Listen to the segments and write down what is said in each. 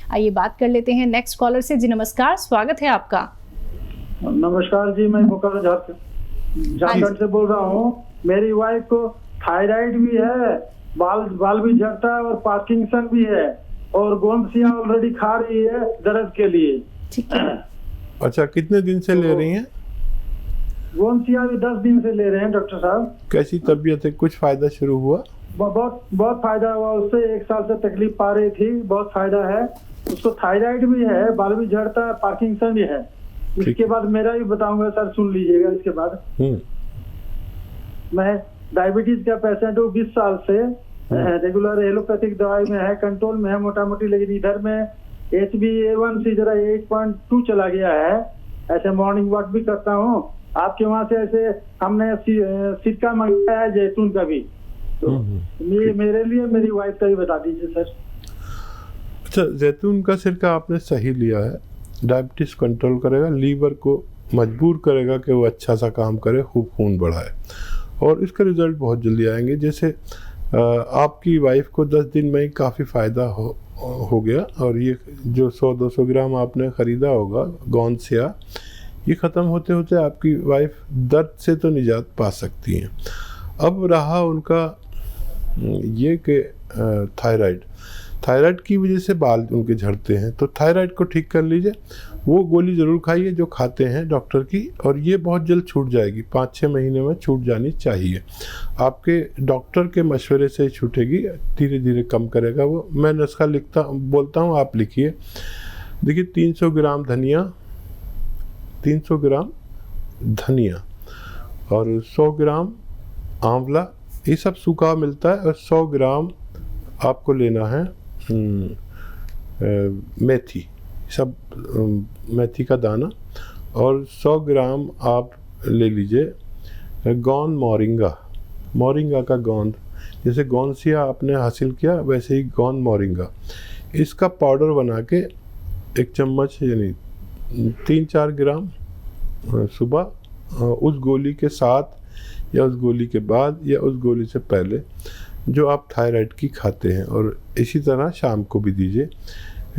आइए बात कर लेते हैं नेक्स्ट कॉलर से। जी नमस्कार, स्वागत है आपका। नमस्कार जी, मैं मुकर झारखंड से बोल रहा हूँ। मेरी वाइफ को थायराइड भी है, बाल भी झड़ता है और पार्किंसन भी है, और गोंदसिया ऑलरेडी खा रही है दर्द के लिए। ठीक है। अच्छा, कितने दिन से ले रही हैं? गोंदसिया भी 10 दिन से ले रहे हैं डॉक्टर साहब। कैसी तबीयत है? कुछ फायदा शुरू हुआ? बहुत फायदा हुआ उससे। 1 साल से तकलीफ पा रही थी, बहुत फायदा है। उसको थायराइड भी है, बाल भी झड़ता है, पार्किंसन भी है। इसके बाद मेरा भी बताऊंगा सर, सुन लीजिएगा। इसके बाद मैं डायबिटीज का पेशेंट हूँ 20 साल से। रेगुलर एलोपैथिक दवाई में है, कंट्रोल में है मोटा मोटी, लेकिन इधर में HbA1c जरा 8.2 चला गया है। ऐसे मॉर्निंग वॉक भी करता हूँ। आपके वहाँ से ऐसे हमने सिरका मंगाया है, जैतून का भी। तो मेरे लिए मेरी वाइफ का भी बता दीजिए सर। अच्छा, जैतून का सिरका आपने सही लिया है। डायबिटीज कंट्रोल करेगा, लीवर को मजबूर करेगा कि वो अच्छा सा काम करे, खूब खून बढ़ाए, और इसके रिजल्ट बहुत जल्दी आएंगे। जैसे आपकी वाइफ को 10 दिन में ही काफ़ी फ़ायदा हो गया, और ये जो 100-200 ग्राम आपने ख़रीदा होगा गोंदसिया, ये ख़त्म होते होते आपकी वाइफ दर्द से तो निजात पा सकती हैं। अब रहा उनका ये कि थायराइड की वजह से बाल उनके झड़ते हैं, तो थायराइड को ठीक कर लीजिए। वो गोली ज़रूर खाइए जो खाते हैं डॉक्टर की, और ये बहुत जल्द छूट जाएगी। 5-6 महीने में छूट जानी चाहिए। आपके डॉक्टर के मशवरे से ही छूटेगी, धीरे धीरे कम करेगा वो। मैं नुस्खा बोलता हूँ, आप लिखिए। देखिए, 300 ग्राम धनिया और 100 ग्राम आंवला, ये सब सूखा मिलता है। और 100 ग्राम आपको लेना है मेथी, सब मेथी का दाना, और 100 ग्राम आप ले लीजिए गोंद मोरिंगा का गोंद। जैसे गोंदसिया आपने हासिल किया, वैसे ही गोंद मोरिंगा। इसका पाउडर बना के 1 चम्मच यानी 3-4 ग्राम सुबह, उस गोली के साथ या उस गोली के बाद या उस गोली से पहले जो आप थायराइड की खाते हैं, और इसी तरह शाम को भी दीजिए।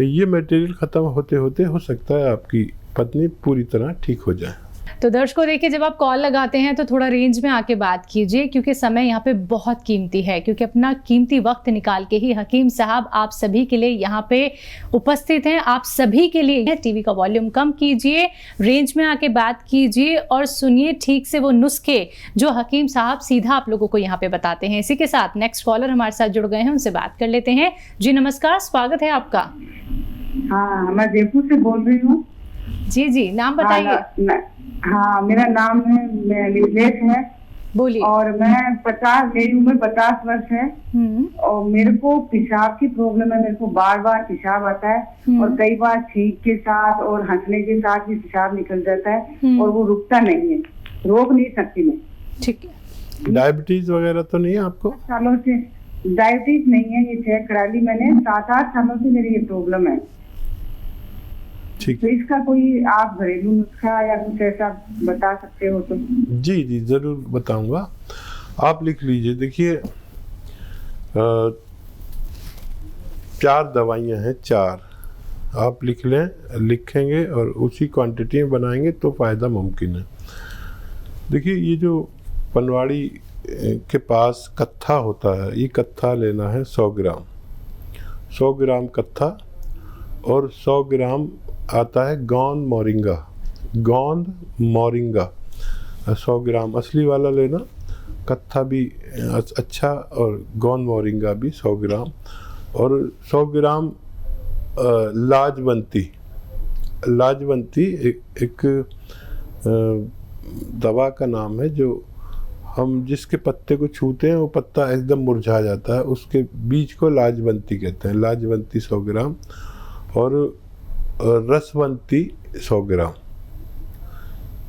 ये मटेरियल ख़त्म होते होते हो सकता है आपकी पत्नी पूरी तरह ठीक हो जाए। तो दर्शकों देखिए, जब आप कॉल लगाते हैं तो थोड़ा रेंज में आके बात कीजिए, क्योंकि समय यहाँ पे बहुत कीमती है। क्योंकि अपना कीमती वक्त निकाल के ही हकीम साहब आप सभी के लिए यहाँ पे उपस्थित हैं। आप सभी के लिए टीवी का वॉल्यूम कम कीजिए, रेंज में आके बात कीजिए और सुनिए ठीक से वो नुस्खे जो हकीम साहब सीधा आप लोगों को यहाँ पे बताते हैं। इसी के साथ नेक्स्ट कॉलर हमारे साथ जुड़ गए हैं, उनसे बात कर लेते हैं। जी नमस्कार, स्वागत है आपका। हाँ, मैं जयपुर से बोल रही हूँ। जी, नाम बताइए। हाँ, मेरा नाम है निलेश है। बोलिए। और मेरी उम्र 50 वर्ष है। और मेरे को पेशाब की प्रॉब्लम है। मेरे को बार बार पेशाब आता है, और कई बार छींक के साथ और हंसने के साथ भी पेशाब निकल जाता है, और वो रुकता नहीं है, रोक नहीं सकती मैं। ठीक है। डायबिटीज वगैरह तो नहीं है आपको? सालों से डायबिटीज नहीं है, ये चेक करा ली मैंने। 7-8 सालों से मेरी ये प्रॉब्लम है। ठीक तो है। इसका कोई आप घरेलू नुस्खा या कुछ ऐसा बता सकते हो तो? जी ज़रूर बताऊंगा। आप लिख लीजिए। देखिए, 4 दवाइयाँ हैं, 4 आप लिखेंगे और उसी क्वांटिटी में बनाएंगे तो फ़ायदा मुमकिन है। देखिए, ये जो पनवाड़ी के पास कत्था होता है, ये कत्था लेना है 100 ग्राम कत्था, और 100 ग्राम आता है गोंद मोरिंगा 100 ग्राम असली वाला लेना, कत्था भी अच्छा, और गोंद मोरिंगा भी 100 ग्राम, और 100 ग्राम लाजवंती एक दवा का नाम है, जो हम जिसके पत्ते को छूते हैं वो पत्ता एकदम मुरझा जाता है, उसके बीज को लाजवंती कहते हैं। लाजवंती 100 ग्राम, और रसवंती 100 ग्राम।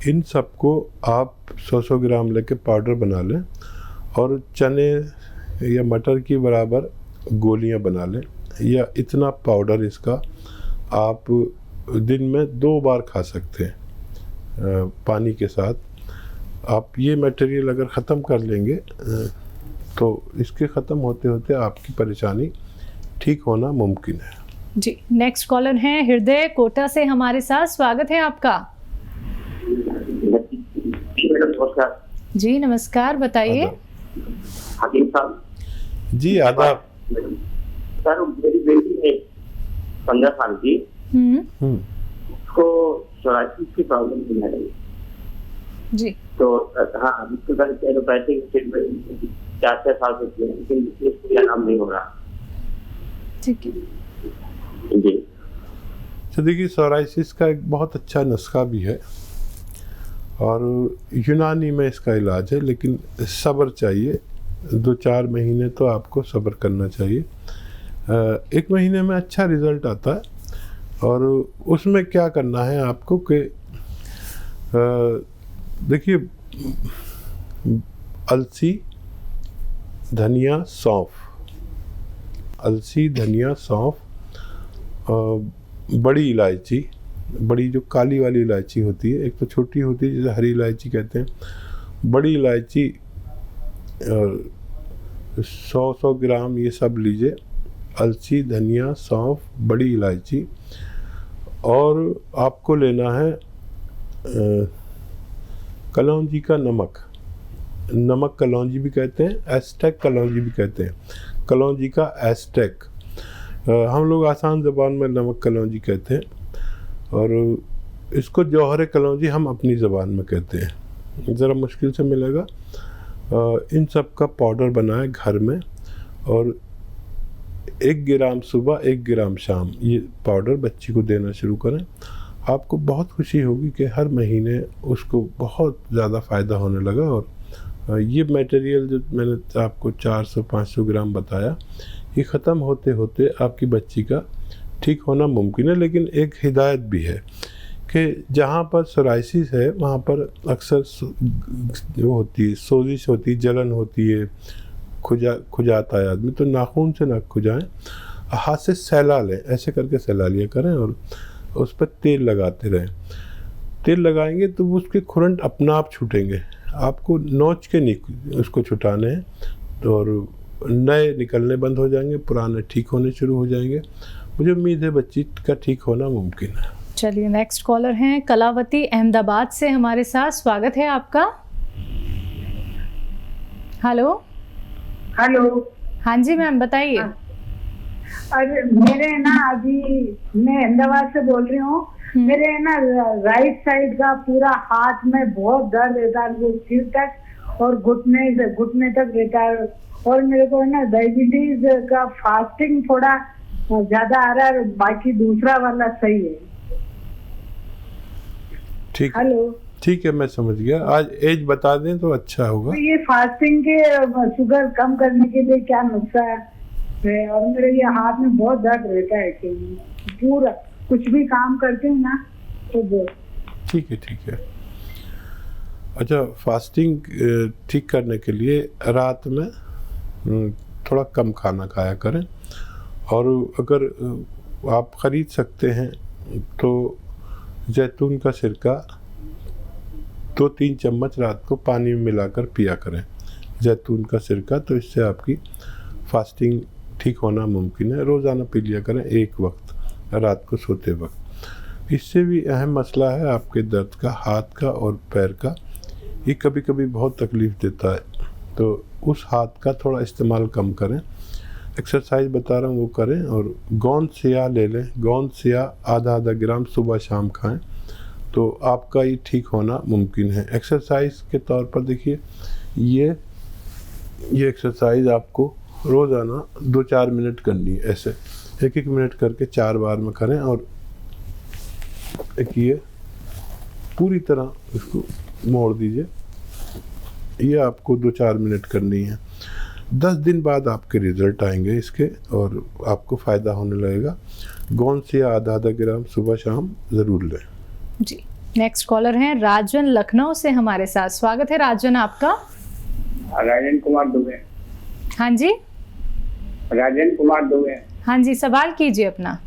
इन सबको आप 100 ग्राम लेके पाउडर बना लें, और चने या मटर की बराबर गोलियां बना लें, या इतना पाउडर इसका आप दिन में 2 बार खा सकते हैं पानी के साथ। आप ये मटेरियल अगर ख़त्म कर लेंगे तो इसके ख़त्म होते होते आपकी परेशानी ठीक होना मुमकिन है। जी, नेक्स्ट कॉलर हैं हृदय कोटा से हमारे साथ, स्वागत है आपका। नमस्कार जी नमस्कार, बताइए। हकीम साहब। जी आदाब। सर मेरी बेटी है 15 साल की, उसको सोराइसिस की प्रॉब्लम है जी। तो हाँ उसके बाद एलोपैथिक ट्रीटमेंट 4-6 साल से किया, लेकिन इसको आराम नहीं हो रहा। ठीक है जी। तो देखिए सोराइसिस का एक बहुत अच्छा नुस्खा भी है और यूनानी में इसका इलाज है, लेकिन सब्र चाहिए। 2-4 महीने तो आपको सब्र करना चाहिए। 1 महीने में अच्छा रिज़ल्ट आता है। और उसमें क्या करना है आपको कि देखिए अलसी, धनिया, सौंफ, अलसी, धनिया, सौंफ, बड़ी इलायची, बड़ी जो काली वाली इलायची होती है, एक तो छोटी होती है जिसे हरी इलायची कहते हैं, बड़ी इलायची 100 ग्राम ये सब लीजिए। अलसी, धनिया, सौंफ, बड़ी इलायची। और आपको लेना है कलौंजी का नमक, नमक कलौंजी भी कहते हैं, एस्टेक कलौंजी भी कहते हैं। कलौंजी का एस्टेक, हम लोग आसान ज़बान में नमक कलौंजी कहते हैं, और इसको जौहर कलौंजी हम अपनी ज़बान में कहते हैं, ज़रा मुश्किल से मिलेगा। इन सब का पाउडर बनाएं घर में, और 1 ग्राम सुबह 1 ग्राम शाम ये पाउडर बच्ची को देना शुरू करें। आपको बहुत खुशी होगी कि हर महीने उसको बहुत ज़्यादा फ़ायदा होने लगा। और ये मटेरियल जो मैंने आपको 400-500 ग्राम बताया, ये ख़त्म होते होते आपकी बच्ची का ठीक होना मुमकिन है। लेकिन एक हिदायत भी है कि जहाँ पर सोराइसिस है वहाँ पर अक्सर वो होती है, सोजिश होती है, जलन होती है, खुजाता है आदमी, तो नाखून से ना खुजाएं, हाथ से सहला लें, ऐसे करके सहला लिया करें और उस पर तेल लगाते रहें। तेल लगाएंगे तो उसके खुरंट अपना आप छूटेंगे, आपको नोच के नहीं उसको छुटाने हैं, तो और नए निकलने बंद हो जाएंगे, पुराने ठीक होने शुरू हो जाएंगे। मुझे उम्मीद है बच्ची का ठीक होना मुमकिन है। चलिए नेक्स्ट कॉलर हैं कलावती अहमदाबाद से हमारे साथ, स्वागत है आपका। हेलो। हेलो। हाँ जी मैम, बताइए। अरे मेरे ना अभी मैं अहमदाबाद से बोल रही हूँ। मेरे ना राइट साइड का पूरा हाथ में बहुत दर्द रहता है, वो सिर तक और घुटने तक रहता है। और मेरे को ना डायबिटीज का फास्टिंग थोड़ा ज्यादा आ रहा है, बाकी दूसरा वाला सही है। ठीक। हेलो। ठीक है, मैं समझ गया। आज एज बता दें तो अच्छा होगा। तो ये फास्टिंग के शुगर कम करने के लिए क्या नुस्खा है? और मेरे ये हाथ में बहुत दर्द रहता है कि पूरा कुछ भी काम करते हैं ना तो ठीक है, ठीक है। अच्छा, फास्टिंग ठीक करने के लिए रात में थोड़ा कम खाना खाया करें, और अगर आप ख़रीद सकते हैं तो जैतून का सिरका 2-3 चम्मच रात को पानी में मिलाकर पिया करें, जैतून का सिरका, तो इससे आपकी फास्टिंग ठीक होना मुमकिन है। रोज़ाना पी लिया करें एक वक्त, रात को सोते वक्त। इससे भी अहम मसला है आपके दर्द का, हाथ का और पैर का। ये कभी कभी बहुत तकलीफ़ देता है, तो उस हाथ का थोड़ा इस्तेमाल कम करें। एक्सरसाइज बता रहा हूँ वो करें, और गोंद सिया ले लें, गोंद सिया आधा ग्राम सुबह शाम खाएं, तो आपका ये ठीक होना मुमकिन है। एक्सरसाइज के तौर पर देखिए, ये एक्सरसाइज आपको रोज़ाना 2-4 मिनट करनी है, ऐसे 1-1 मिनट करके 4 बार में करें। और एक ये पूरी तरह इसको मोड़ दीजिए, ये आपको 2-4 मिनट करनी है। 10 दिन बाद आपके रिज़ल्ट आएंगे इसके, और आपको फ़ायदा होने लगेगा। गोंद से आधा ग्राम सुबह शाम ज़रूर लें। जी, नेक्स्ट कॉलर हैं राजन लखनऊ से हमारे साथ, स्वागत है राजन आपका। राजन कुमार दुबे। हाँ जी, राजन कुमार दुबे। हाँ जी, सवाल कीजिए अपना।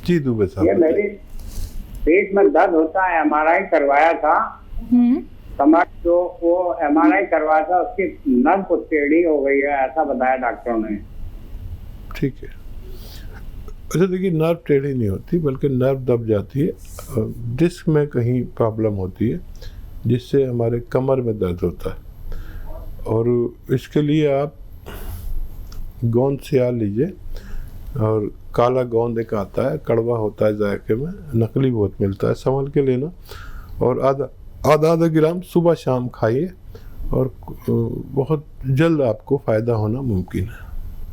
जी दुबे साहब। ये मेरे पेट में दर्द होता है, MRI करवाया था, कमर तो वो MRI करवाया था, उसकी नस को टेढ़ी हो गई है, ऐसा बताया डॉक्टरों ने। ठीक है, अच्छा देखिए, नर्व टेढ़ी नहीं होती बल्कि नर्व दब जाती है, डिस्क में कहीं प्रॉब्लम होती है जिससे हमारे कमर में दर्द होता है। और इसके लिए आप गोंद सियाल लीजिए, और काला गोंद एक आता है, कड़वा होता है जायके में, नकली बहुत मिलता है, संभल के लेना। और आधा ग्राम सुबह शाम खाइए और बहुत जल्द आपको फ़ायदा होना मुमकिन है।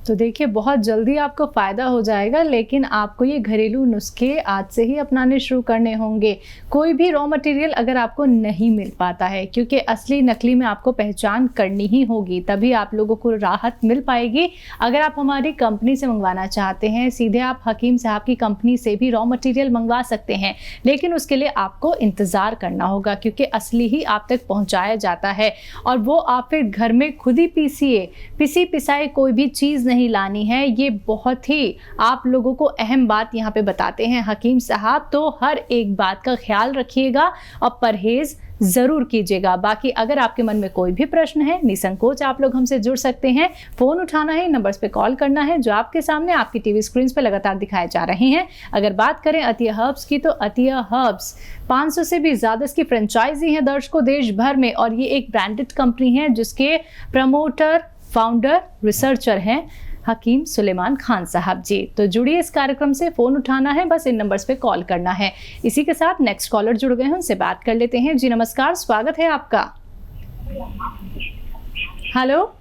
तो देखिए, बहुत जल्दी आपको फ़ायदा हो जाएगा, लेकिन आपको ये घरेलू नुस्खे आज से ही अपनाने शुरू करने होंगे। कोई भी रॉ मटेरियल अगर आपको नहीं मिल पाता है, क्योंकि असली नकली में आपको पहचान करनी ही होगी, तभी आप लोगों को राहत मिल पाएगी। अगर आप हमारी कंपनी से मंगवाना चाहते हैं, सीधे आप हकीम साहब की कंपनी से भी रॉ मटेरियल मंगवा सकते हैं, लेकिन उसके लिए आपको इंतज़ार करना होगा, क्योंकि असली ही आप तक पहुँचाया जाता है। और वो आप फिर घर में खुद ही पीसिए, पिसी पिसाई कोई भी चीज़ नहीं लानी है। ये बहुत ही आप लोगों को अहम बात यहाँ पे बताते हैं हकीम साहब, तो हर एक बात का ख्याल रखिएगा और परहेज जरूर कीजिएगा। बाकी अगर आपके मन में कोई भी प्रश्न है, निसंकोच आप लोग हमसे जुड़ सकते हैं। फोन उठाना है, नंबर्स पे कॉल करना है जो आपके सामने आपकी टीवी स्क्रीन पे लगातार दिखाए जा रहे हैं। अगर बात करें अतिया हर्ब्स की, तो अतिया हर्ब्स 500 से भी ज्यादा इसकी फ्रेंचाइजी है दर्शकों देश भर में, और ये एक ब्रांडेड कंपनी है जिसके प्रमोटर, फाउंडर, रिसर्चर हैं हकीम सुलेमान खान साहब जी। तो जुड़िए इस कार्यक्रम से, फोन उठाना है, बस इन नंबर्स पे कॉल करना है। इसी के साथ नेक्स्ट कॉलर जुड़ गए हैं, उनसे बात कर लेते हैं। जी नमस्कार, स्वागत है आपका। हेलो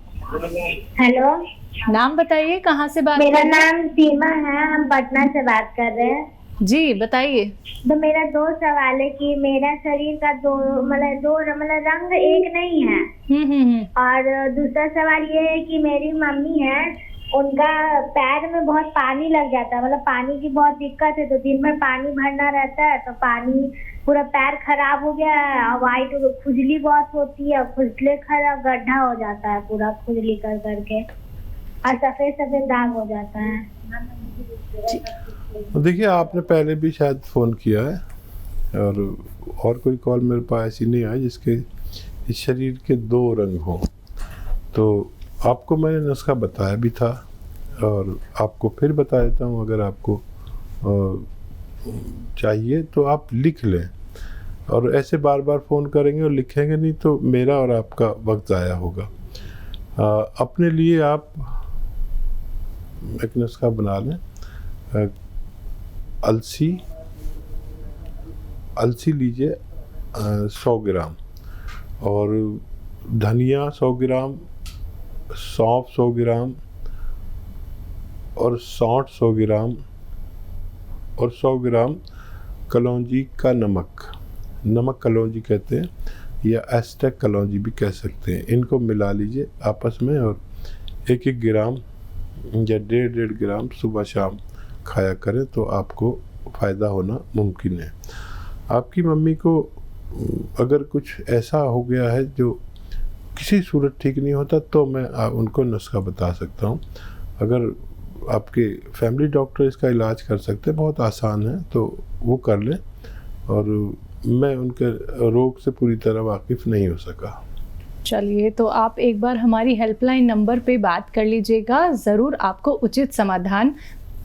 हेलो, नाम बताइए, कहाँ से बात मेरा कर रहे हैं? नाम सीमा है, हम पटना से बात कर रहे हैं। जी बताइए। तो मेरा 2 सवाल है कि मेरा शरीर का दो रंग एक नहीं है। और दूसरा सवाल ये है कि मेरी मम्मी है, उनका पैर में बहुत पानी लग जाता है, मतलब पानी की बहुत दिक्कत है, तो दिन में पानी भरना रहता है, तो पानी पूरा पैर खराब हो गया है, और वाइट खुजली बहुत होती है, खुजले खराब गड्ढा हो जाता है पूरा खुजली कर करके, और सफेद सफेद दाग हो जाता है। देखिए, आपने पहले भी शायद फ़ोन किया है, और कोई कॉल मेरे पास ऐसी नहीं आई जिसके इस शरीर के 2 रंग हों। तो आपको मैंने नुस्खा बताया भी था, और आपको फिर बता देता हूँ। अगर आपको चाहिए तो आप लिख लें, और ऐसे बार बार फ़ोन करेंगे और लिखेंगे नहीं तो मेरा और आपका वक्त ज़ाया होगा। अपने लिए आप एक नुस्खा बना लें। अलसी लीजिए 100 ग्राम, और धनिया 100 ग्राम, सौंफ 100 ग्राम, और सौंठ 100 ग्राम, और 100 ग्राम कलौंजी का नमक कलौंजी कहते हैं, या एस्टेक कलौंजी भी कह सकते हैं। इनको मिला लीजिए आपस में, और 1-1 ग्राम या 1.5 ग्राम सुबह शाम खाया करें तो आपको फ़ायदा होना मुमकिन है। आपकी मम्मी को अगर कुछ ऐसा हो गया है जो किसी सूरत ठीक नहीं होता, तो मैं उनको नुस्खा बता सकता हूँ। अगर आपके फैमिली डॉक्टर इसका इलाज कर सकते हैं, बहुत आसान है, तो वो कर लें। और मैं उनके रोग से पूरी तरह वाकिफ़ नहीं हो सका। चलिए, तो आप एक बार हमारी हेल्पलाइन नंबर पे बात कर लीजिएगा, ज़रूर आपको उचित समाधान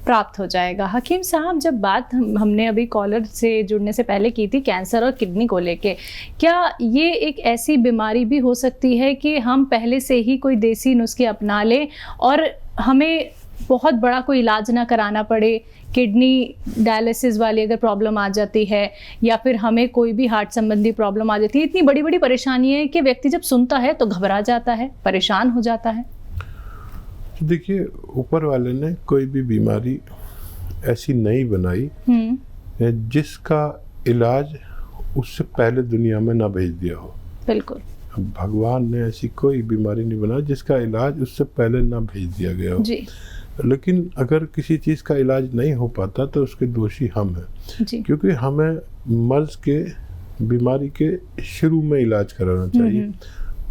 प्राप्त हो जाएगा। हकीम साहब, जब बात हमने अभी कॉलर से जुड़ने से पहले की थी कैंसर और किडनी को लेके, क्या ये एक ऐसी बीमारी भी हो सकती है कि हम पहले से ही कोई देसी नुस्खे अपना लें और हमें बहुत बड़ा कोई इलाज ना कराना पड़े? किडनी डायलिसिस वाली अगर प्रॉब्लम आ जाती है, या फिर हमें कोई भी हार्ट संबंधी प्रॉब्लम आ जाती है, इतनी बड़ी बड़ी परेशानी है कि व्यक्ति जब सुनता है तो घबरा जाता है, परेशान हो जाता है। देखिए, ऊपर वाले ने कोई भी बीमारी ऐसी नहीं बनाई जिसका इलाज उससे पहले दुनिया में ना भेज दिया हो। बिल्कुल, भगवान ने ऐसी कोई बीमारी नहीं बनाई जिसका इलाज उससे पहले ना भेज दिया गया हो जी। लेकिन अगर किसी चीज़ का इलाज नहीं हो पाता तो उसके दोषी हम हैं जी। क्योंकि हमें मर्ज के, बीमारी के शुरू में इलाज कराना चाहिए।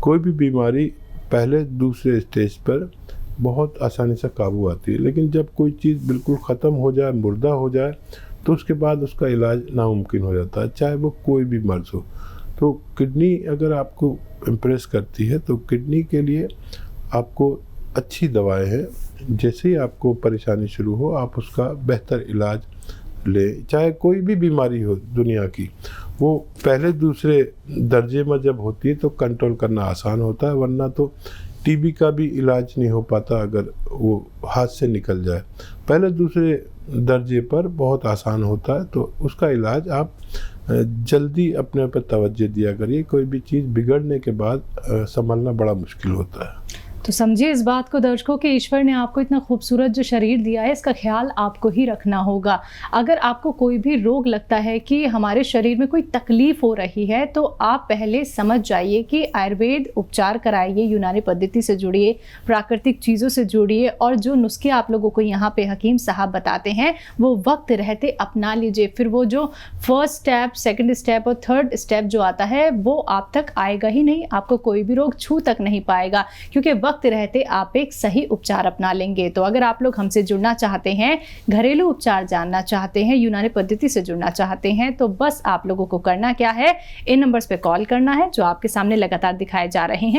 कोई भी बीमारी पहले दूसरे स्टेज पर बहुत आसानी से काबू आती है, लेकिन जब कोई चीज़ बिल्कुल ख़त्म हो जाए, मुर्दा हो जाए, तो उसके बाद उसका इलाज नामुमकिन हो जाता है, चाहे वो कोई भी मर्ज हो। तो किडनी अगर आपको इम्प्रेस करती है तो किडनी के लिए आपको अच्छी दवाएं हैं, जैसे ही आपको परेशानी शुरू हो आप उसका बेहतर इलाज लें। चाहे कोई भी बीमारी हो दुनिया की, वो पहले दूसरे दर्जे में जब होती है तो कंट्रोल करना आसान होता है, वरना तो टीबी का भी इलाज नहीं हो पाता अगर वो हाथ से निकल जाए। पहले दूसरे दर्जे पर बहुत आसान होता है, तो उसका इलाज आप जल्दी अपने पर तवज्जो दिया करिए। कोई भी चीज़ बिगड़ने के बाद संभलना बड़ा मुश्किल होता है। तो समझिए इस बात को दर्शकों कि ईश्वर ने आपको इतना खूबसूरत जो शरीर दिया है, इसका ख्याल आपको ही रखना होगा। अगर आपको कोई भी रोग लगता है कि हमारे शरीर में कोई तकलीफ हो रही है, तो आप पहले समझ जाइए कि आयुर्वेद उपचार कराइए, यूनानी पद्धति से जुड़िए, प्राकृतिक चीज़ों से जुड़िए, और जो नुस्खे आप लोगों को यहाँ पे हकीम साहब बताते हैं वो वक्त रहते अपना लीजिए। फिर वो जो फर्स्ट स्टेप, सेकेंड स्टेप और थर्ड स्टेप जो आता है वो आप तक आएगा ही नहीं, आपको कोई भी रोग छू तक नहीं पाएगा, क्योंकि वक्त रहते आप एक सही उपचार अपना लेंगे। तो अगर आप लोग हमसे जुड़ना चाहते हैं, घरेलू उपचार जानना चाहते हैं, यूनानी पद्धति से जुड़ना चाहते हैं, तो बस आप लोगों को करना क्या है, इन नंबर्स पे कॉल करना है जो आपके सामने लगातार दिखाए जा रहे हैं।